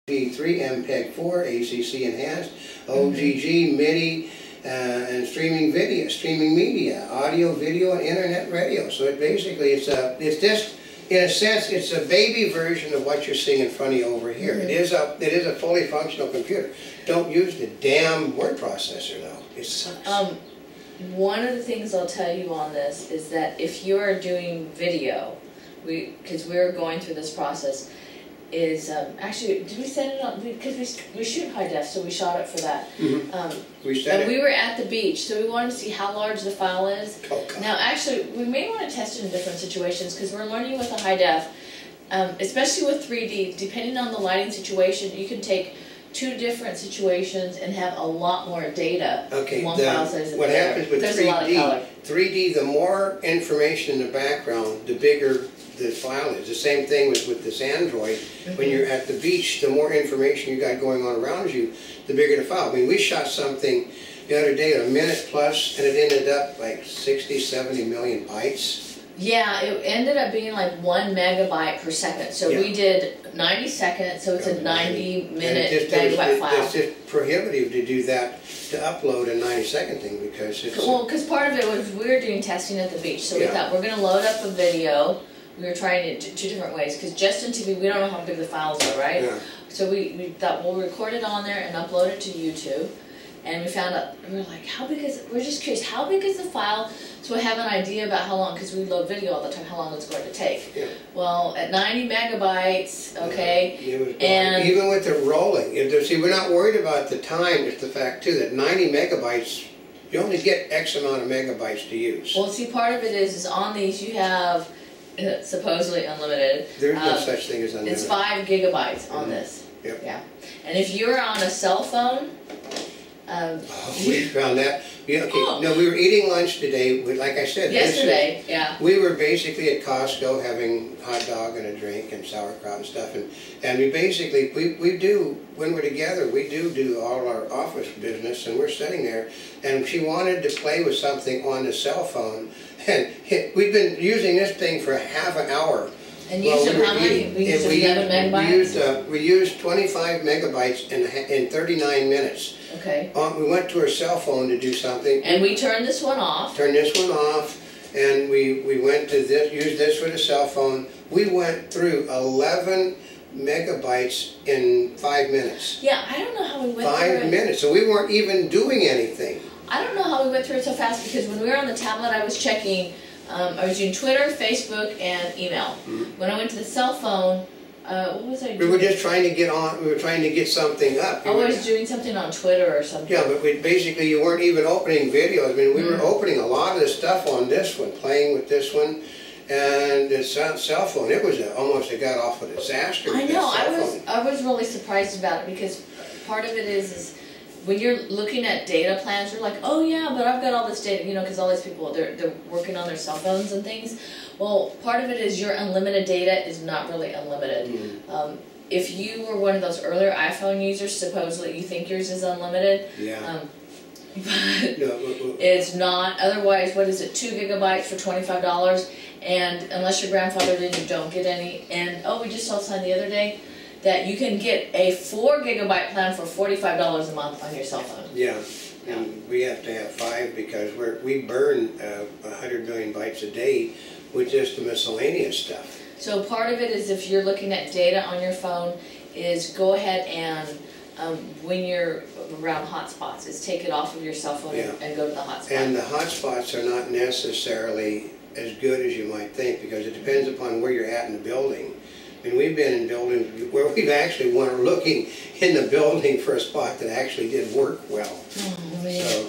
MP3, MPEG-4, ACC enhanced, OGG, MIDI, and streaming media, audio, video, and internet radio. So it basically it's just, in a sense, it's a baby version of what you're seeing in front of you over here. It is a fully functional computer. Don't use the damn word processor though. It sucks. One of the things I'll tell you on this is that if you are doing video, because we're going through this process, is actually, did we set it up? Because we shoot high def, so we shot it for that. We were at the beach, so we wanted to see how large the file is. Oh, God. Now, actually, we may want to test it in different situations because we're learning with the high def, especially with 3D. Depending on the lighting situation, you can take two different situations and have a lot more data. Okay, one file size what happens with There's 3D, a lot of color. 3D, the more information in the background, the bigger the file is. The same thing with this Android. When you're at the beach, the more information you got going on around you, the bigger the file. I mean, we shot something the other day, a minute plus, and it ended up like 60, 70 million bytes. Yeah, it ended up being like 1 megabyte per second. So we did 90 seconds, so it's a 90-minute megabyte file. It's just prohibitive to do that, to upload a 90-second thing, because it's... Well, because part of it was we were doing testing at the beach, so we thought we're going to load up a video. We were trying it two different ways, because just in TV, we don't know how big the files are, right? Yeah. So we thought we'll record it on there and upload it to YouTube. And we found out, we were like, how big is it? We're just curious, how big is the file? So we have an idea about how long, because we load video all the time, how long it's going to take. Yeah. Well, at 90 megabytes, okay, and even with the rolling, see, we're not worried about the time. It's the fact too that 90 megabytes, you only get X amount of megabytes to use. Well, see, part of it is on these you have supposedly unlimited. There's no such thing as unlimited. It's 5 gigabytes on this. Yep. Yeah, and if you're on a cell phone. We found that. Yeah, okay. No, we were eating lunch today. Like I said, yesterday, we were basically at Costco having hot dog and a drink and sauerkraut and stuff, and we basically we do, when we're together, we do all our office business, and we're sitting there, and she wanted to play with something on the cell phone, and we've been using this thing for half an hour. And used how many? We used 11 megabytes? We used 25 megabytes in 39 minutes. Okay. We went to our cell phone to do something. And we turned this one off. Turned this one off, and we went to this, used this for the cell phone. We went through 11 megabytes in 5 minutes. Yeah, I don't know how we went through it. 5 minutes, so we weren't even doing anything. I don't know how we went through it so fast, because when we were on the tablet, I was checking. I was doing Twitter, Facebook, and email. When I went to the cell phone, what was I doing? We were just trying to get on. We were trying to get something up. I was doing something on Twitter or something. Yeah, but basically you weren't even opening videos. I mean, we were opening a lot of the stuff on this one, playing with this one, and the cell phone. It was it got off a disaster. I know. I was really surprised about it, because part of it is when you're looking at data plans, you're like, oh yeah, but I've got all this data, you know, because all these people, they're working on their cell phones and things. Well, part of it is your unlimited data is not really unlimited. If you were one of those earlier iPhone users, supposedly you think yours is unlimited. Yeah. But it's not. Otherwise, what is it, 2 gigabytes for $25? And unless your grandfather did, you don't get any. And we just saw something the other day that you can get a 4 gigabyte plan for $45 a month on your cell phone. Yeah, and we have to have 5 because we burn 100 million bytes a day with just the miscellaneous stuff. So part of it is, if you're looking at data on your phone, is go ahead and when you're around hotspots, is take it off of your cell phone and go to the hotspot. And the hotspots are not necessarily as good as you might think, because it depends upon where you're at in the building. I mean, we've been in buildings where we've actually were looking in the building for a spot that actually did work well. Oh, man.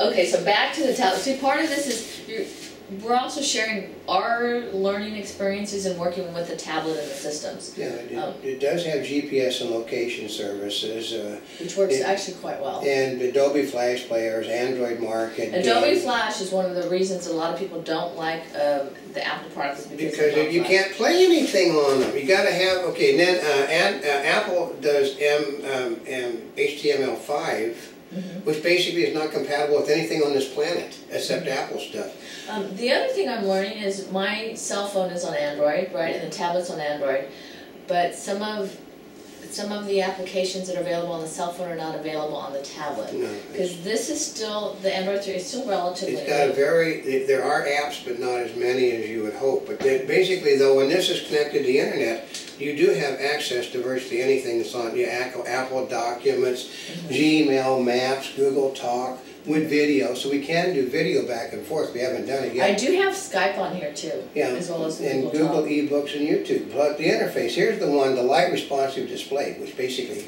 Okay, so back to the tablet. See, part of this is we're also sharing our learning experiences and working with the tablet and the systems. Yeah, it does have GPS and location services. Which works actually quite well. And Adobe Flash players, Android Market. Adobe Flash is one of the reasons that a lot of people don't like the Apple products, because you can't play anything on them. You got to have, okay, and then Apple does HTML5. Which basically is not compatible with anything on this planet except Apple stuff. The other thing I'm learning is my cell phone is on Android, right, and the tablet's on Android, but some of some of the applications that are available on the cell phone are not available on the tablet. No. Because this is still, the Android 3 is still relatively It's got a new. there are apps, but not as many as you would hope. But basically, though, when this is connected to the internet, you do have access to virtually anything that's on Apple Documents, Gmail, Maps, Google Talk, with video. So we can do video back and forth. We haven't done it yet. I do have Skype on here too, as well as and Google eBooks and YouTube. But the interface, here's the one, the light responsive display, which basically,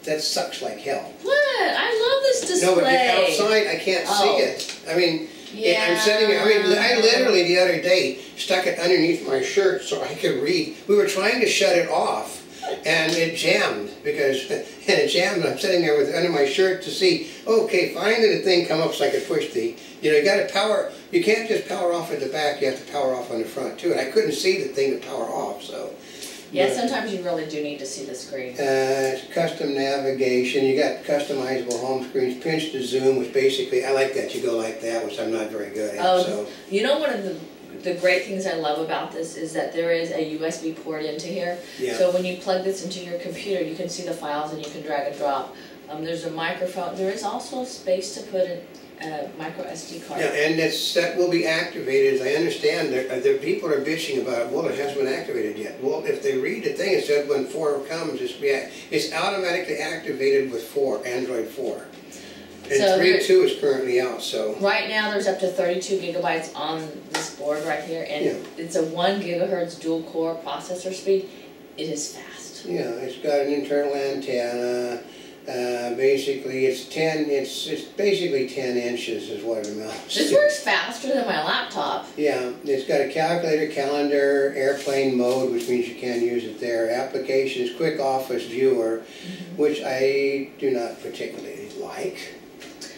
that sucks like hell. What? I love this display. No, but outside I can't see it. I mean, I'm sitting here, I literally the other day stuck it underneath my shirt so I could read. We were trying to shut it off and it jammed and I'm sitting there with under my shirt to see, okay, finally the thing come up so I could push the, you got to power, you can't just power off at the back, you have to power off on the front too. And I couldn't see the thing to power off, so. Yeah, sometimes you really do need to see the screen. Custom navigation, you got customizable home screens, pinch to zoom, which basically, I like that, you go like that, which I'm not very good at, so. You know, one of the great things I love about this is that there is a USB port into here. Yeah. So when you plug this into your computer, you can see the files and you can drag and drop. There's a microphone. There is also space to put a micro SD card. Yeah, and that will be activated, as I understand. There people are bitching about, well, it hasn't been activated yet. Well, if they read the thing, it said when 4 comes, it's automatically activated with 4, Android 4. And so 3.2 is currently out, so. Right now there's up to 32 gigabytes on this board right here, and it's a 1 gigahertz dual core processor speed. It is fast. Yeah, it's got an internal antenna. Basically, it's basically 10 inches is what it amounts to. This works faster than my laptop. Yeah, it's got a calculator, calendar, airplane mode, which means you can use it there. Applications, quick office viewer, which I do not particularly like.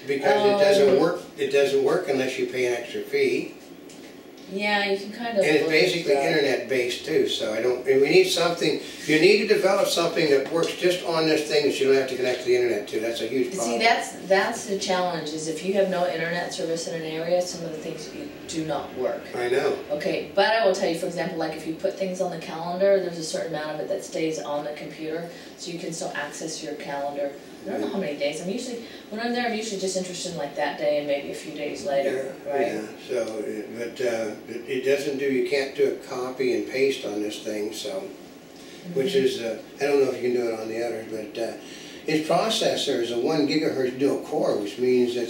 Because it doesn't work. It doesn't work unless you pay an extra fee. Yeah, you can kind of. And it's basically internet based too. So we need something. You need to develop something that works just on this thing that you don't have to connect to the internet to. That's a huge problem. See, that's the challenge. Is if you have no internet service in an area, some of the things do not work. I know. Okay, but I will tell you, for example, like if you put things on the calendar, there's a certain amount of it that stays on the computer, so you can still access your calendar. I don't know how many days. When I'm there, I'm usually just interested in like that day and maybe a few days later, right? Yeah. So, but it doesn't do. You can't do a copy and paste on this thing. So, which is I don't know if you can do it on the others, but its processor is a 1 gigahertz dual core, which means and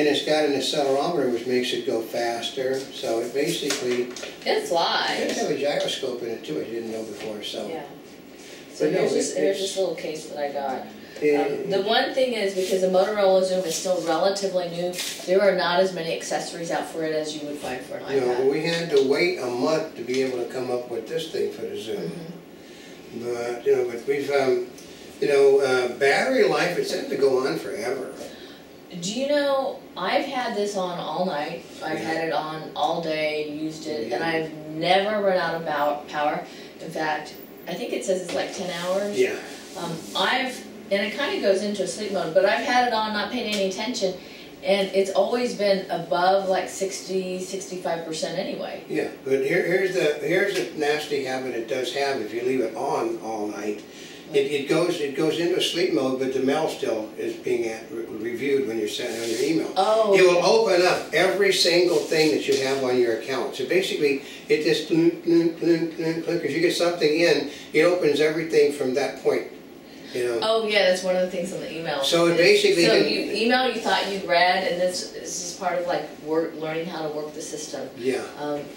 it's got an accelerometer, which makes it go faster. So it basically it flies. It does have a gyroscope in it too. I didn't know before. So yeah. So here's this little case that I got. Yeah. The one thing is, because the Motorola Xoom is still relatively new, there are not as many accessories out for it as you would find for an iPad. No, we had to wait a month to be able to come up with this thing for the Xoom. But but we've battery life, it seems to go on forever. Do you know, I've had this on all night. I've had it on all day, used it, and I've never run out of power. In fact, I think it says it's like 10 hours. Yeah. And it kind of goes into a sleep mode, but I've had it on, not paying any attention, and it's always been above like 60–65% anyway. Yeah, but here's a nasty habit it does have if you leave it on all night. It goes into a sleep mode, but the mail still is being reviewed when you're sending on your email. Oh. It will open up every single thing that you have on your account. So basically, it just clunk, clunk, clunk, clunk, clunk. If you get something in, it opens everything from that point. Oh yeah, that's one of the things on the email. So it basically. So you thought you'd read, and this is part of like learning how to work the system. Yeah.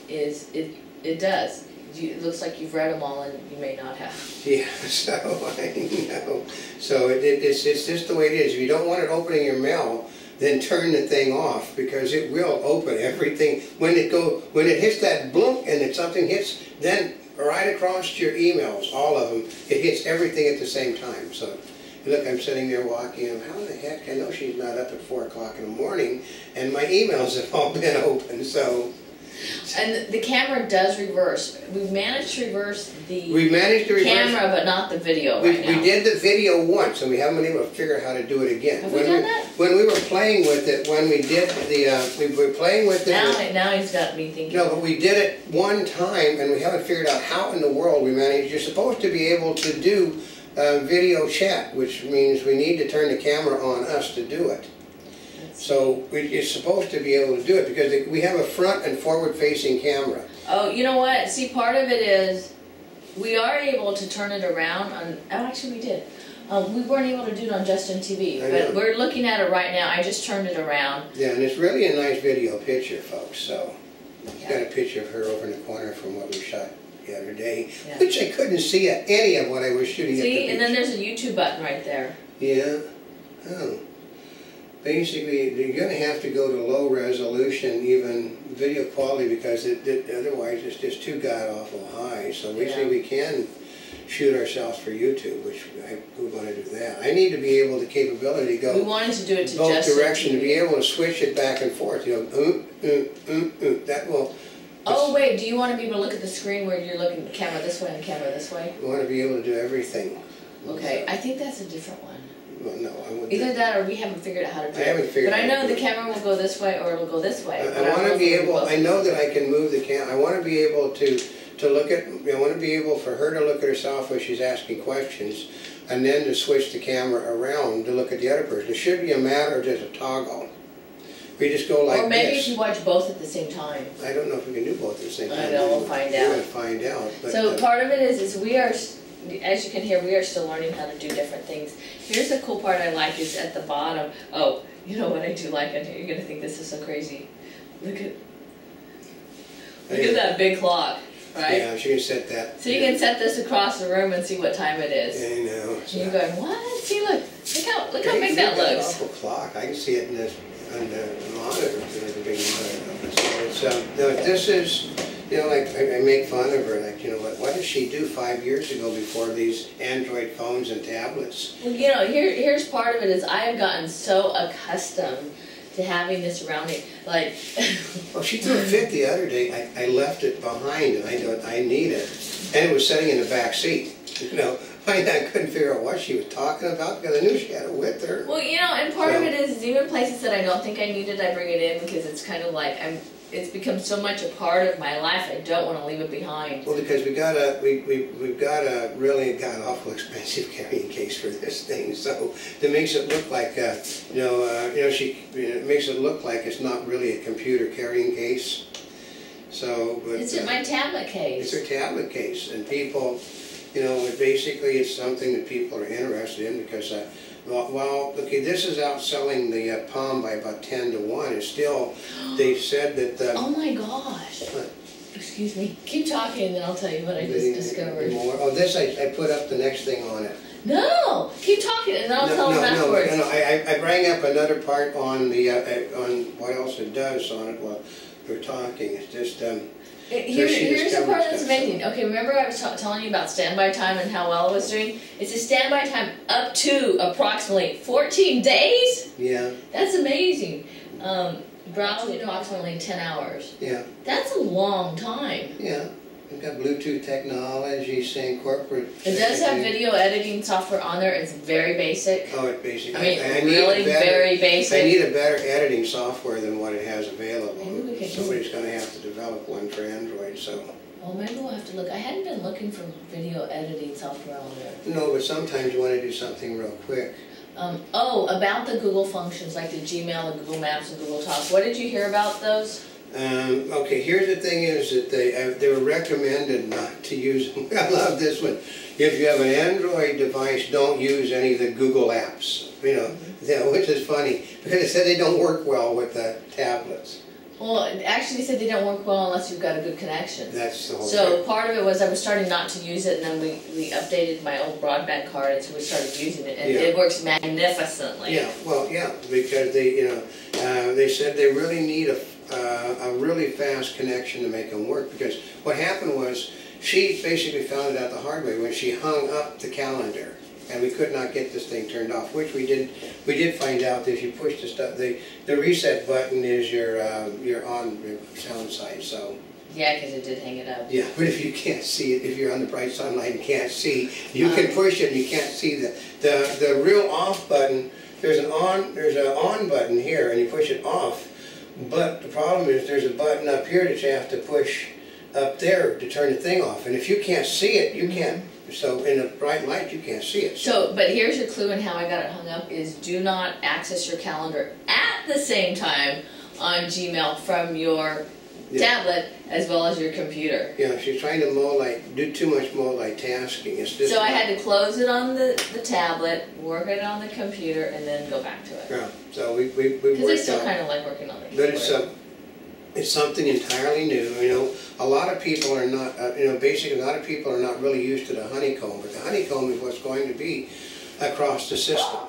It does. It looks like you've read them all, and you may not have. Yeah. So I know. So it's just the way it is. If you don't want it opening your mail, then turn the thing off, because it will open everything when it hits that blunk and if something hits, then right across your emails, all of them, it hits everything at the same time. So, look, I'm sitting there walking, and how the heck, I know she's not up at 4 o'clock in the morning, and my emails have all been open, so. And the camera does reverse. We've managed to reverse the camera, but not the video We did the video once, and we haven't been able to figure out how to do it again. Have we done that? When we were playing with it, when we did we were playing with it. Now he's got me thinking. No, but we did it one time, and we haven't figured out how in the world we managed. You're supposed to be able to do video chat, which means we need to turn the camera on us to do it. So it's supposed to be able to do it because we have a front and forward-facing camera. Oh, you know what? See, part of it is we are able to turn it around on. Oh, actually, we did. We weren't able to do it on Justin TV, but we're looking at it right now. I just turned it around. Yeah, and it's really a nice video picture, folks. So, got a picture of her over in the corner from what we shot the other day, which I couldn't see any of what I was shooting. See, and then there's a YouTube button right there. Yeah. Oh. Basically, you're going to have to go to low resolution, even video quality, because otherwise it's just too god-awful high. So basically we can shoot ourselves for YouTube, which we want to do that. I need to be able the capability to go we wanted to do it to both directions, to be able to switch it back and forth. You know, that will... Oh wait, do you want to be able to look at the screen where you're looking the camera this way and the camera this way? I want to be able to do everything. Okay, I think that's a different one. Well, no, I wouldn't. Either that or we haven't figured out how to do it. I haven't figured out. But I know the it. camera will go this way or it'll go this way. I want to be able, I know that I can move the camera. I want to be able to look at, I want to be able for her to look at herself when she's asking questions, and then to switch the camera around to look at the other person. It should be a matter of just a toggle. We just go like this. Or maybe if you watch both at the same time. I don't know if we can do both at the same time. I know, we'll find out. We're going to find out. But, so part of it is we are, as you can hear, we are still learning how to do different things. Here's the cool part I like is at the bottom. Oh, you know what I do like on here? You're going to think this is so crazy. Look at that big clock, right? Yeah, she can set that. So you can set this across the room and see what time it is. I know. And you're going, what? See, look how big that looks. Awful clock. I can see it in this on the monitor. There's a big monitor. So it's this is. You know, like, I make fun of her, like, you know, what did she do 5 years ago before these Android phones and tablets? Well, you know, here's part of it is I have gotten so accustomed to having this around me, like... Well, she threw a fit the other day. I left it behind, and I need it. And it was sitting in the back seat, you know. I couldn't figure out what she was talking about because I knew she had it with her. Well, you know, and part of it is even places that I don't think I need it, I bring it in because it's kind of like it's become so much a part of my life. I don't want to leave it behind. Well, because we've got a really god-awful expensive carrying case for this thing, so it makes it look like it makes it look like it's not really a computer carrying case. So, but it's in my tablet case. It's her tablet case, and people. You know, basically it's something that people are interested in because, well, okay, this is outselling the Palm by about 10 to 1. It's still, they said that... oh my gosh. What? Excuse me. Keep talking and then I'll tell you what I just discovered. Oh, this, I put up the next thing on it. No! Keep talking and then I'll tell them afterwards. No, I rang up another part on the, on what else it does on it while we're talking. It's just... Here's the part that's amazing. Okay, remember I was telling you about standby time and how well it was doing? It's a standby time up to approximately 14 days? Yeah. That's amazing. Browsing approximately 10 hours. Yeah. That's a long time. Yeah. We've got Bluetooth technology, saying corporate... It does have video editing software on there. It's very basic. Oh, it's basic. I mean, really very basic. I need a better editing software than what it has available. Somebody's going to have to develop one for Android, so... Well, maybe we'll have to look. I hadn't been looking for video editing software on there. No, but sometimes you want to do something real quick. About the Google functions, like the Gmail, the Google Maps, and Google Talk. What did you hear about those? Okay, here's the thing is that they were recommended not to use them. I love this one. If you have an Android device, don't use any of the Google apps, you know, which is funny because it said they don't work well with the tablets. Well, actually they said they don't work well unless you've got a good connection. That's the whole thing. So part of it was I was starting not to use it, and then we updated my old broadband card, and so we started using it, and it works magnificently. Yeah, well, yeah, because they said they really need a really fast connection to make them work, because what happened was she basically found it out the hard way when she hung up the calendar, and we could not get this thing turned off, which we did find out that if you push the stuff, the reset button is your on sound side, so. Yeah, because it did hang it up. Yeah, but if you can't see it, if you're on the bright sunlight and can't see, you can push it and you can't see the real off button. There's an on button here, and you push it off. But the problem is there's a button up here that you have to push up there to turn the thing off. And if you can't see it, you can't So in the bright light, you can't see it. So, but here's your clue in how I got it hung up is do not access your calendar at the same time on Gmail from your tablet as well as your computer. Yeah, she's trying to do too much multitasking. It's just so I had to close it on the tablet, work it on the computer, and then go back to it. Yeah, so we because I still kind of like working on the keyboard. But it's something entirely new. You know, a lot of people are not, basically a lot of people are not really used to the honeycomb, but the honeycomb is what's going to be across the system.